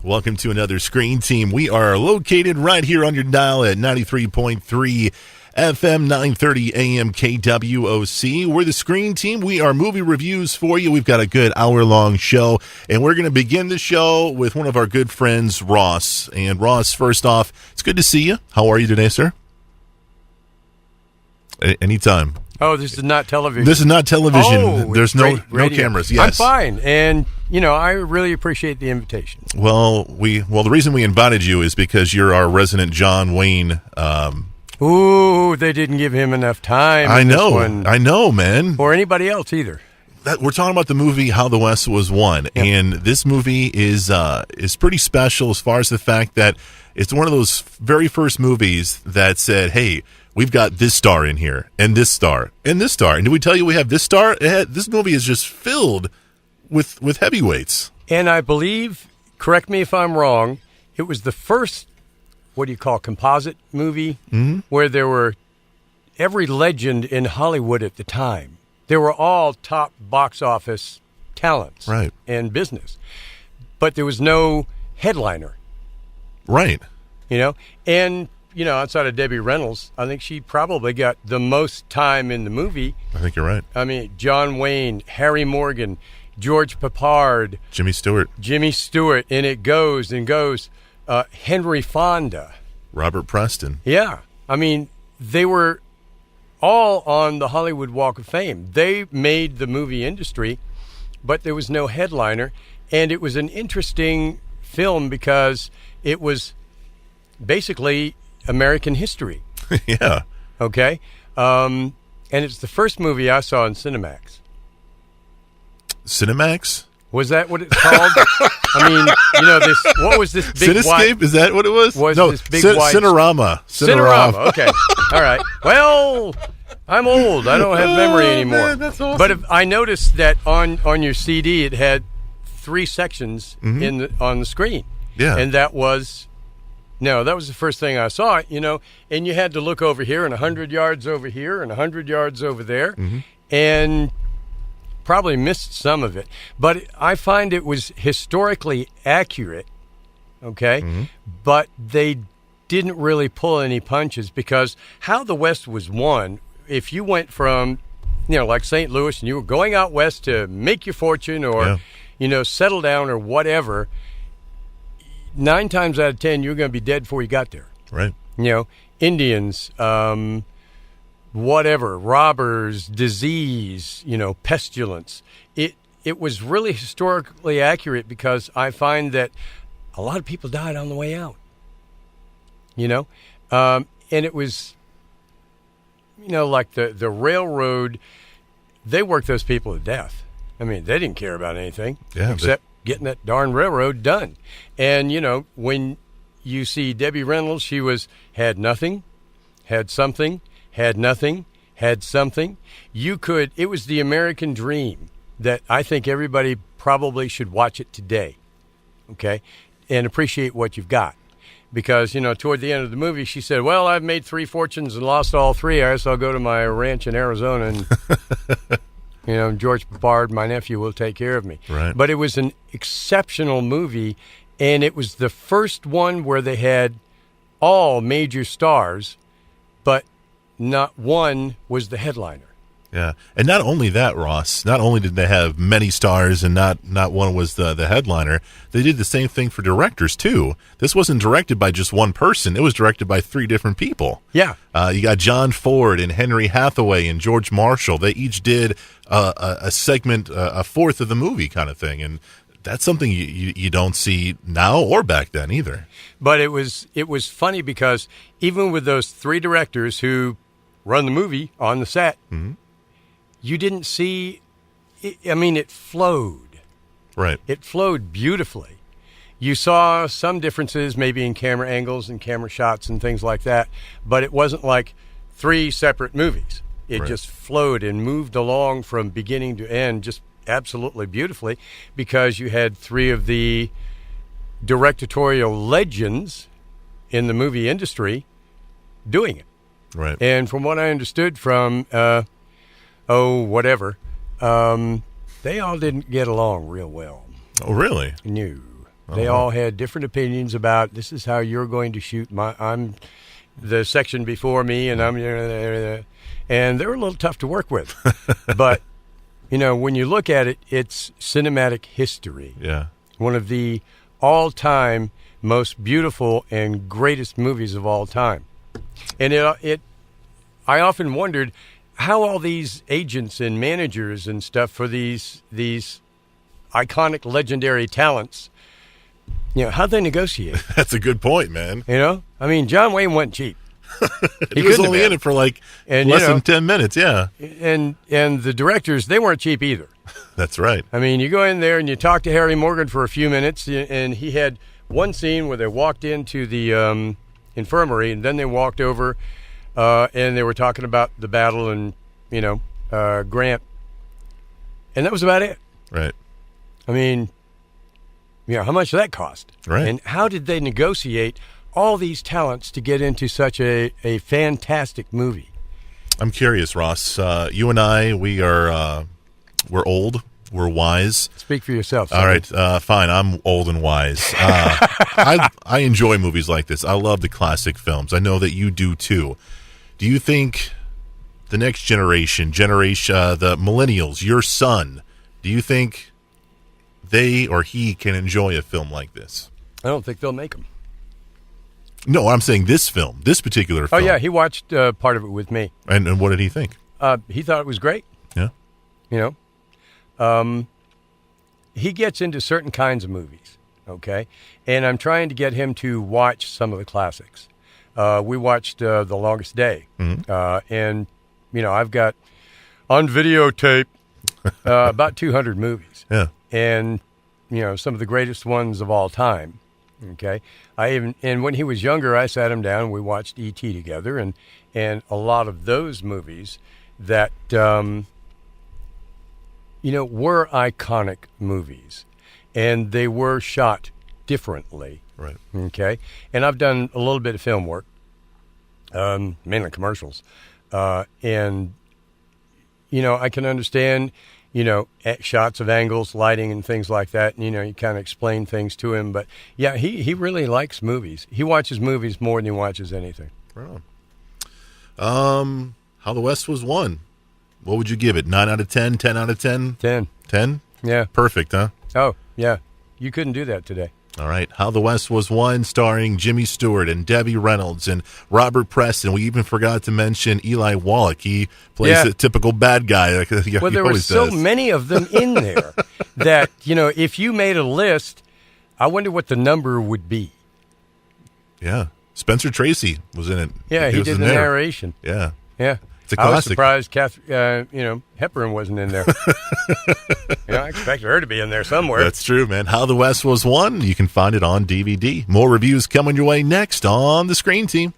Welcome to another Screen Team. We are located right here on your dial at 93.3 FM 930 AM KWOC. We're the Screen Team. We are movie reviews for you. We've got a good hour-long show, and we're going to begin the show with one of our good friends, Ross. And Ross, first off, it's good to see you. How are you today, sir? Anytime. Oh, this is not television. This is not television. Oh, there's no cameras. Yes. I'm fine, and I really appreciate the invitation. Well, the reason we invited you is because you're our resident John Wayne. Ooh, they didn't give him enough time. I know, man. Or anybody else either. We're talking about the movie How the West Was Won, and this movie is pretty special as far as the fact that it's one of those very first movies that said, "Hey, we've got this star in here, and this star, and this star." And did we tell you we have this star? This movie is just filled with heavyweights. And I believe, correct me if I'm wrong, it was the first, what do you call, composite movie where there were every legend in Hollywood at the time. They were all top box office talents and business. But there was no headliner. Right. And outside of Debbie Reynolds, I think she probably got the most time in the movie. I think you're right. I mean, John Wayne, Harry Morgan, George Papard, Jimmy Stewart, and it goes and goes. Henry Fonda, Robert Preston. Yeah. I mean, they were all on the Hollywood Walk of Fame. They made the movie industry, but there was no headliner. And it was an interesting film because it was basically American history. Yeah. Okay. And it's the first movie I saw in Cinemax. Cinemax? Was that what it's called? I mean, what was this big Cinescape? white? Is that what it was? No, this big white... Cinerama. Okay. All right. Well, I'm old. I don't have memory anymore. Man, that's awesome. But I noticed that on your CD, it had 3 sections on the screen. Yeah. And that was the first thing I saw, and you had to look over here and 100 yards over here and 100 yards over there. And probably missed some of it, but I find it was historically accurate, okay? But they didn't really pull any punches because How the West Was Won, if you went from, like St. Louis and you were going out west to make your fortune or, settle down or whatever, 9 times out of 10, you're going to be dead before you got there. Right. Indians, whatever, robbers, disease, pestilence. It was really historically accurate because I find that a lot of people died on the way out, and it was, like the railroad, they worked those people to death. I mean, they didn't care about anything except getting that darn railroad done. And, when you see Debbie Reynolds, she had nothing, had something, had nothing, had something. It was the American dream that I think everybody probably should watch it today, okay, and appreciate what you've got. Because, toward the end of the movie, she said, well, I've made 3 fortunes and lost all 3. I guess I'll go to my ranch in Arizona and, George Papard, my nephew, will take care of me. Right. But it was an exceptional movie, and it was the first one where they had all major stars, but not one was the headliner. Yeah. And not only that, Ross, not only did they have many stars and not one was the headliner, they did the same thing for directors, too. This wasn't directed by just one person. It was directed by 3 different people. Yeah. You got John Ford and Henry Hathaway and George Marshall. They each did a segment, a fourth of the movie kind of thing. And that's something you don't see now or back then either. But it was funny because even with those 3 directors who run the movie on the set, you didn't see, it flowed. Right. It flowed beautifully. You saw some differences maybe in camera angles and camera shots and things like that, but it wasn't like 3 separate movies. It just flowed and moved along from beginning to end just absolutely beautifully because you had 3 of the directorial legends in the movie industry doing it. Right. And from what I understood from, they all didn't get along real well. Oh, really? No. They all had different opinions about this is how you're going to shoot. I'm the section before me, and and they were a little tough to work with. But when you look at it, it's cinematic history. Yeah, one of the all-time most beautiful and greatest movies of all time. And I often wondered how all these agents and managers and stuff for these iconic, legendary talents, how'd they negotiate? That's a good point, man. I mean, John Wayne wasn't cheap. He was only in it for less than 10 minutes, yeah. And the directors, they weren't cheap either. That's right. I mean, you go in there and you talk to Harry Morgan for a few minutes, and he had one scene where they walked into the infirmary, and then they walked over, and they were talking about the battle and, Grant. And that was about it. Right. I mean, how much did that cost? Right. And how did they negotiate all these talents to get into such a fantastic movie? I'm curious, Ross. You and I, we're old. We're wise. Speak for yourself. All right, fine. I'm old and wise. I enjoy movies like this. I love the classic films. I know that you do too. Do you think the next generation, the millennials, your son, do you think they or he can enjoy a film like this? I don't think they'll make them. No, I'm saying this particular film. Oh, yeah, he watched part of it with me. And what did he think? He thought it was great. Yeah. He gets into certain kinds of movies, okay? And I'm trying to get him to watch some of the classics. We watched The Longest Day. Mm-hmm. And, I've got on videotape about 200 movies. Yeah. And, some of the greatest ones of all time. Okay, and when he was younger, I sat him down and we watched E.T. together, and a lot of those movies that were iconic movies, and they were shot differently. Right. Okay, and I've done a little bit of film work, mainly commercials, and I can understand. Shots of angles, lighting, and things like that. And, you kind of explain things to him. But, yeah, he really likes movies. He watches movies more than he watches anything. Right on. How the West Was Won. What would you give it? 9 out of 10? 10 out of 10? 10. 10? Yeah. Perfect, huh? Oh, yeah. You couldn't do that today. All right. How the West Was Won, starring Jimmy Stewart and Debbie Reynolds and Robert Preston. We even forgot to mention Eli Wallach. He plays a typical bad guy. Well, there were so many of them in there that, if you made a list, I wonder what the number would be. Yeah. Spencer Tracy was in it. Yeah, he did the narration. Yeah. Yeah. It's a classic. I was surprised Hepburn wasn't in there. I expected her to be in there somewhere. That's true, man. How the West Was Won. You can find it on DVD. More reviews coming your way next on The Screen Team.